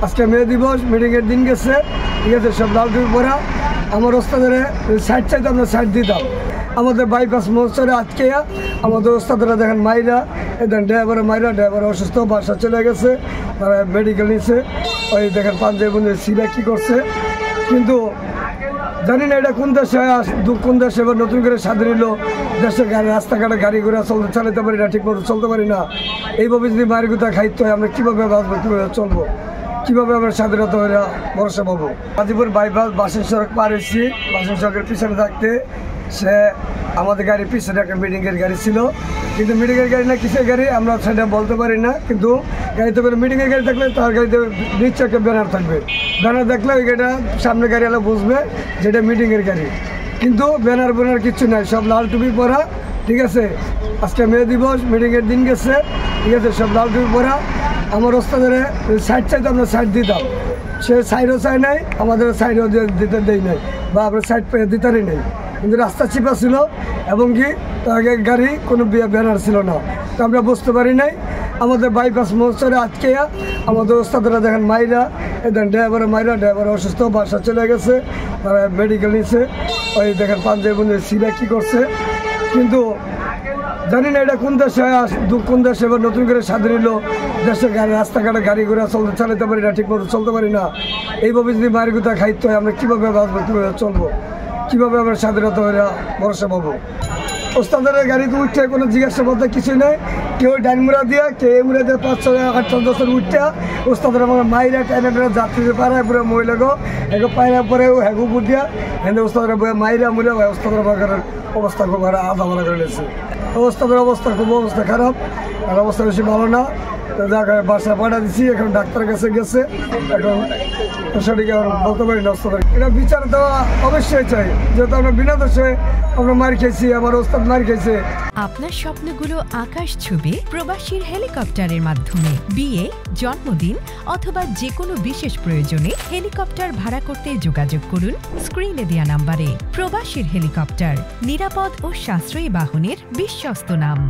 আজকে মে দিবস মিটিংয়ের দিন গেছে, ঠিক আছে, সব লাল টুপি পরা। আমার ওস্তাদের সাইড চাইতে আমরা সাইড দিতাম। আমাদের বাইপাস মোচরে আজকে আমাদের ওস্তাদরা দেখেন মাইরা, দেখেন ড্রাইভারের মাইরা, ড্রাইভার অসুস্থ, বাসা চলে গেছে, তারা মেডিকেল নিচ্ছে। ওই দেখেন পাঞ্জাবি সিলা কী করছে, কিন্তু জানি না এটা কোন দেশে কোন দেশে এবার নতুন করে স্বাধীন হলো। দেশে গাড়ি রাস্তাঘাটে গাড়ি ঘোড়া চালাতে পারি না, ঠিক মতো চলতে পারি না। এইভাবে যদি মায়ের গুতা খাইতে হয় আমরা কীভাবে বাঁচবো, কীভাবে চলবো, কীভাবে আমরা স্বাধীনতা হয়ে ভরসা পাবো। গাজীপুর বাইপাস বাসের সড়ক পার হয়েছি, বাসের সড়কের পিছনে থাকতে সে আমাদের গাড়ির পিছনে একটা মিটিংয়ের গাড়ি ছিল, কিন্তু মিটিংয়ের গাড়ি না কিসের গাড়ি আমরা সেটা বলতে পারি না। কিন্তু গাড়িতে করে মিটিংয়ের গাড়ি থাকলে তার গাড়িতে নিচে একটা ব্যানার থাকবে, ব্যানার দেখলে ওই গাড়িটা সামনে গাড়িওয়ালা বুঝবে যেটা মিটিংয়ের গাড়ি। কিন্তু ব্যানার কিচ্ছু নাই, সব লাল টুপি পরা, ঠিক আছে। আজকে মে দিবস মিটিংয়ের দিন গেছে, ঠিক আছে, সব লাল টুপি পরা। আমার ওস্তাদের সাইড চাইতে আমরা সাইড দিতাম, সে সাইডও চাই নাই, আমাদের সাইডও দিতে দেই নাই, বা আমরা সাইড পেয়ে দিতারই নেই। কিন্তু রাস্তা চিপা ছিল এবং কি আগে গাড়ি কোনো ব্যানার ছিল না, তো আমরা বুঝতে পারি নাই। আমাদের বাইপাস মোচরে আজকে আমাদের ওস্তাদরা দেখেন মাইরা, দেখেন ড্রাইভারের মাইরা, ড্রাইভার অসুস্থ, বাসা চলে গেছে, তারা মেডিকেল নিচ্ছে। ওই দেখেন পাঞ্জাবি সিলা কী করছে, কিন্তু জানি না এটা কোন দেশে কোন দেশে এবার নতুন করে স্বাধীন হলো। দেশে গাড়ি রাস্তাঘাটে গাড়ি ঘোড়া চালাতে পারি না, ঠিক মতো চলতে পারি না। এইভাবে যদি মায়ের গুতা খাইতে হয় আমরা কীভাবে বাঁচবো, কীভাবে চলবো, কীভাবে আমরা স্বাধীনতা হয়ে ভরসা পাবো। ওস্তাদের গাড়িতে উঠতে কোনো জিজ্ঞাসাবাদ কিছুই নেই, কেউ ডাইনমুড়া দিয়ে কেউ এমুড়া দিয়ে 5-8-10 উঠতে ওস্তাদের আমার মাইরা টাইনা যাত্রীদের পাড়ায় পুরো মহিলাগো এগো পায়রা পরে হেগু উপর দিয়া হেঁদে ওস্তাদের মাইরা মুড়ে ওস্তাদের অবস্থা খুব আধা ভালো করে নিয়েছে। ওস্তাদের অবস্থা খুব খারাপ, আর অবস্থা বেশি ভালো না। জায়গায় বাসা পাঠা দিচ্ছি, এখন ডাক্তারের কাছে গেছে, এখন সঠিক বলতে পারি না। এটা বিচার দেওয়া অবশ্যই চাই, যেহেতু আমরা বিনা দোষে আমরা মার খেয়েছি, আমার ওস্তাদ মার খেয়েছে। আপনার স্বপ্নগুলো আকাশ ছুবে প্রবাসীর হেলিকপ্টারের মাধ্যমে। বিয়ে, জন্মদিন অথবা যে কোনো বিশেষ প্রয়োজনে হেলিকপ্টার ভাড়া করতে যোগাযোগ করুন স্ক্রিনে দেয়া নাম্বারে। প্রবাসীর হেলিকপ্টার, নিরাপদ ও সাশ্রয়ী বাহনের বিশ্বস্ত নাম।